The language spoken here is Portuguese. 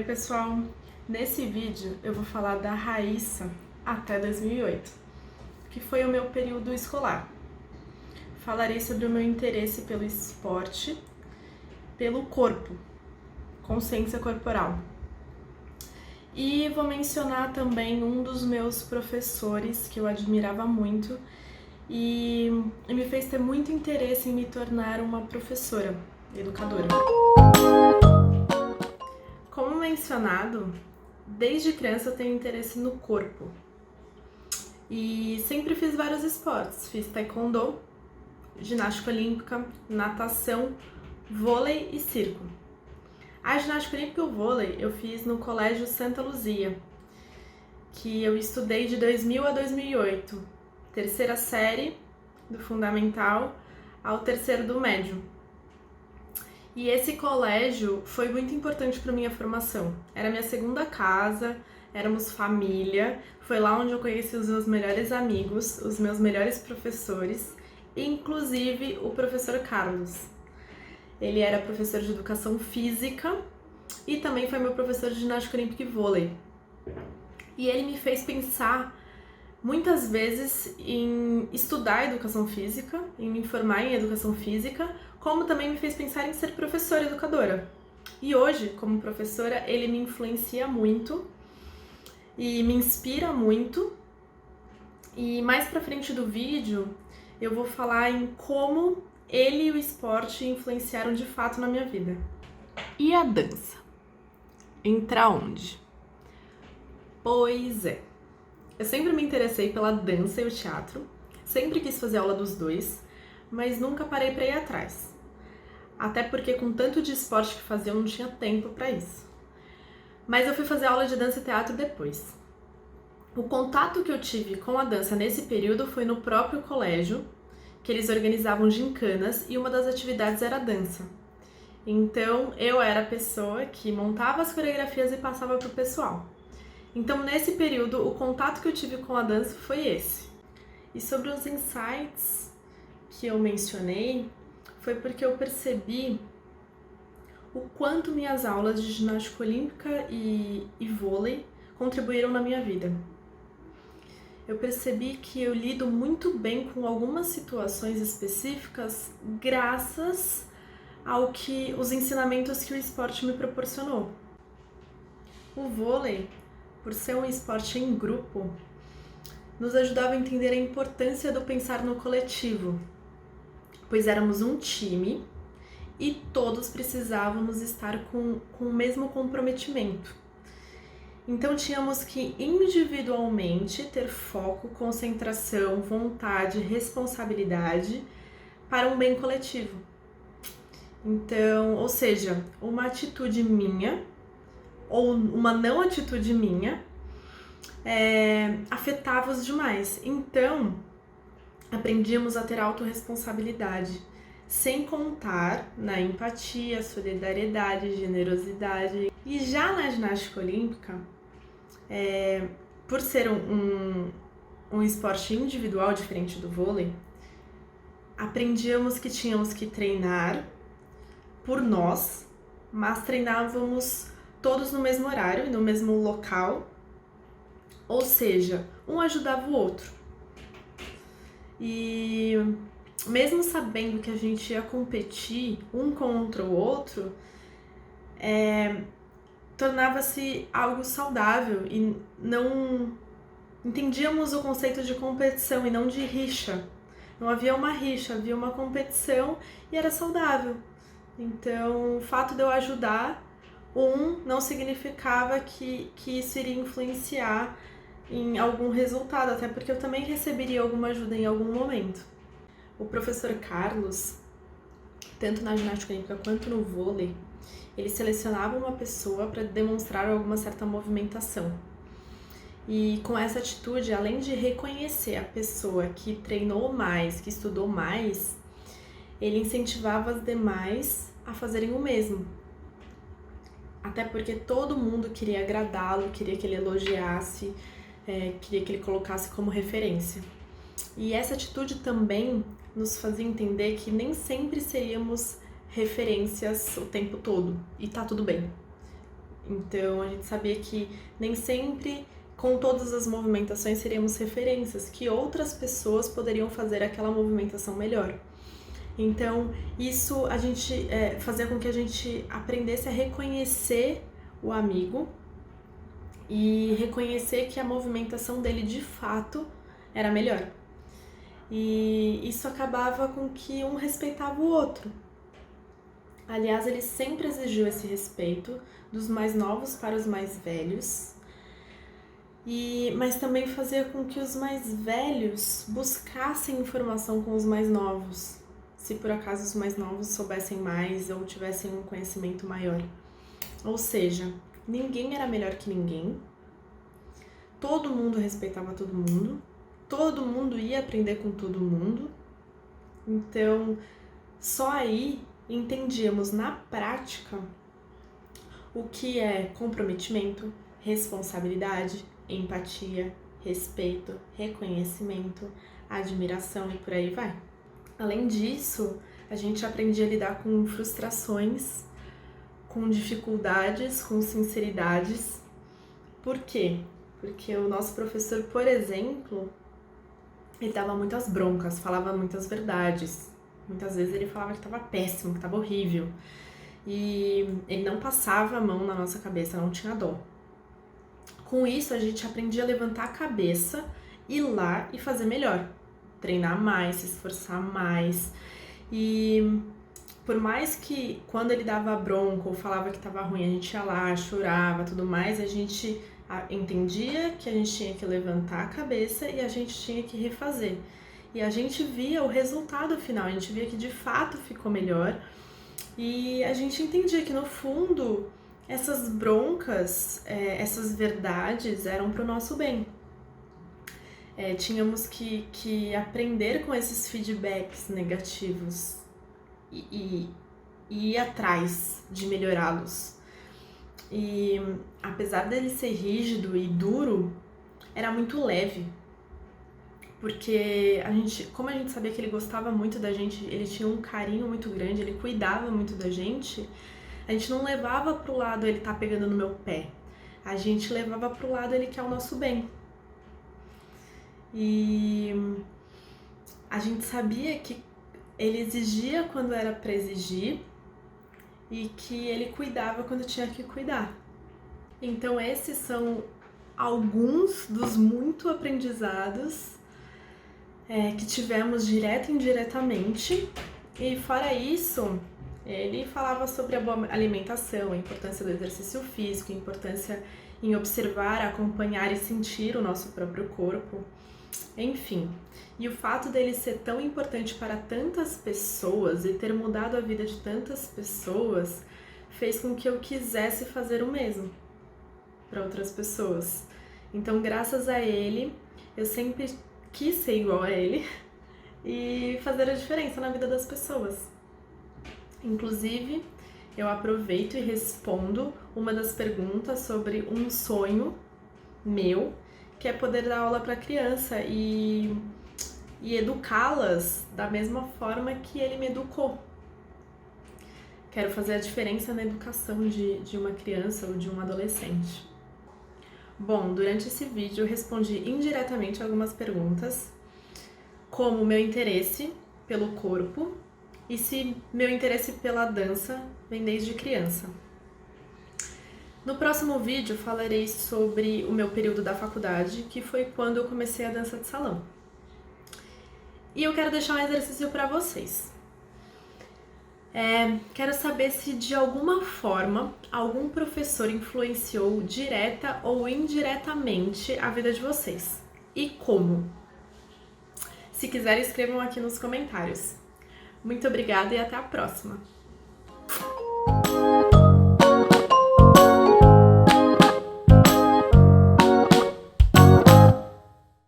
Oi pessoal, nesse vídeo eu vou falar da Raíssa até 2008, que foi o meu período escolar. Falarei sobre o meu interesse pelo esporte, pelo corpo, consciência corporal. E vou mencionar também um dos meus professores que eu admirava muito e me fez ter muito interesse em me tornar uma professora, educadora. Como mencionado, desde criança eu tenho interesse no corpo e sempre fiz vários esportes. Fiz taekwondo, ginástica olímpica, natação, vôlei e circo. A ginástica olímpica e o vôlei eu fiz no Colégio Santa Luzia, que eu estudei de 2000 a 2008, terceira série do fundamental ao terceiro do médio. E esse colégio foi muito importante para minha formação. Era minha segunda casa, éramos família, foi lá onde eu conheci os meus melhores amigos, os meus melhores professores, inclusive o professor Carlos. Ele era professor de educação física e também foi meu professor de ginástica olímpica e vôlei. E ele me fez pensar muitas vezes em estudar educação física, em me formar em educação física, como também me fez pensar em ser professora educadora. E hoje, como professora, ele me influencia muito e me inspira muito. E mais pra frente do vídeo, eu vou falar em como ele e o esporte influenciaram de fato na minha vida. E a dança? Entra onde? Pois é. Eu sempre me interessei pela dança e o teatro, sempre quis fazer aula dos dois, mas nunca parei para ir atrás. Até porque com tanto de esporte que fazia eu não tinha tempo para isso. Mas eu fui fazer aula de dança e teatro depois. O contato que eu tive com a dança nesse período foi no próprio colégio, que eles organizavam gincanas e uma das atividades era a dança. Então eu era a pessoa que montava as coreografias e passava pro pessoal. Então, nesse período, o contato que eu tive com a dança foi esse. E sobre os insights que eu mencionei, foi porque eu percebi o quanto minhas aulas de ginástica olímpica e vôlei contribuíram na minha vida. Eu percebi que eu lido muito bem com algumas situações específicas graças os ensinamentos que o esporte me proporcionou. O vôlei, por ser um esporte em grupo, nos ajudava a entender a importância do pensar no coletivo, pois éramos um time e todos precisávamos estar com o mesmo comprometimento. Então tínhamos que individualmente ter foco, concentração, vontade, responsabilidade para um bem coletivo. Então, ou seja, uma atitude minha ou uma não atitude minha afetava os demais. Então, aprendíamos a ter autorresponsabilidade, sem contar na empatia, solidariedade, generosidade. E já na ginástica olímpica, por ser um esporte individual diferente do vôlei, aprendíamos que tínhamos que treinar por nós, mas treinávamos todos no mesmo horário e no mesmo local, ou seja, um ajudava o outro. E mesmo sabendo que a gente ia competir um contra o outro, tornava-se algo saudável e não entendíamos o conceito de competição e não de rixa. Não havia uma rixa, havia uma competição e era saudável. Então, o fato de eu ajudar não significava que isso iria influenciar em algum resultado, até porque eu também receberia alguma ajuda em algum momento. O professor Carlos, tanto na ginástica olímpica quanto no vôlei, ele selecionava uma pessoa para demonstrar alguma certa movimentação. E com essa atitude, além de reconhecer a pessoa que treinou mais, que estudou mais, ele incentivava as demais a fazerem o mesmo. Até porque todo mundo queria agradá-lo, queria que ele elogiasse, queria que ele colocasse como referência. E essa atitude também nos fazia entender que nem sempre seríamos referências o tempo todo, e tá tudo bem. Então a gente sabia que nem sempre com todas as movimentações seríamos referências, que outras pessoas poderiam fazer aquela movimentação melhor. Então isso a gente fazia com que a gente aprendesse a reconhecer o amigo e reconhecer que a movimentação dele de fato era melhor. E isso acabava com que um respeitava o outro. Aliás, ele sempre exigiu esse respeito dos mais novos para os mais velhos, mas também fazia com que os mais velhos buscassem informação com os mais novos, se por acaso os mais novos soubessem mais ou tivessem um conhecimento maior. Ou seja, ninguém era melhor que ninguém, todo mundo respeitava todo mundo ia aprender com todo mundo. Então, só aí entendíamos na prática o que é comprometimento, responsabilidade, empatia, respeito, reconhecimento, admiração e por aí vai. Além disso, a gente aprendia a lidar com frustrações, com dificuldades, com sinceridades. Por quê? Porque o nosso professor, por exemplo, ele dava muitas broncas, falava muitas verdades. Muitas vezes ele falava que estava péssimo, que estava horrível. E ele não passava a mão na nossa cabeça, não tinha dó. Com isso, a gente aprendia a levantar a cabeça, ir lá e fazer melhor. Treinar mais, se esforçar mais. E por mais que quando ele dava bronca ou falava que estava ruim, a gente ia lá, chorava, tudo mais, a gente entendia que a gente tinha que levantar a cabeça e a gente tinha que refazer. E a gente via o resultado final, a gente via que de fato ficou melhor e a gente entendia que no fundo essas broncas, essas verdades eram para o nosso bem. Tínhamos que aprender com esses feedbacks negativos e ir atrás de melhorá-los. E apesar dele ser rígido e duro, era muito leve, porque como a gente sabia que ele gostava muito da gente, ele tinha um carinho muito grande, ele cuidava muito da gente, a gente não levava pro lado ele tá pegando no meu pé, a gente levava pro lado ele quer o nosso bem. E a gente sabia que ele exigia quando era para exigir e que ele cuidava quando tinha que cuidar. Então esses são alguns dos muito aprendizados que tivemos direto e indiretamente. E fora isso, ele falava sobre a boa alimentação, a importância do exercício físico, a importância em observar, acompanhar e sentir o nosso próprio corpo. Enfim, e o fato dele ser tão importante para tantas pessoas e ter mudado a vida de tantas pessoas fez com que eu quisesse fazer o mesmo para outras pessoas. Então, graças a ele, eu sempre quis ser igual a ele e fazer a diferença na vida das pessoas. Inclusive, eu aproveito e respondo uma das perguntas sobre um sonho meu, que é poder dar aula para criança e educá-las da mesma forma que ele me educou. Quero fazer a diferença na educação de uma criança ou de um adolescente. Bom, durante esse vídeo eu respondi indiretamente algumas perguntas, como meu interesse pelo corpo e se meu interesse pela dança vem desde criança. No próximo vídeo falarei sobre o meu período da faculdade, que foi quando eu comecei a dança de salão. E eu quero deixar um exercício para vocês. Quero saber se de alguma forma algum professor influenciou direta ou indiretamente a vida de vocês. E como? Se quiserem, escrevam aqui nos comentários. Muito obrigada e até a próxima!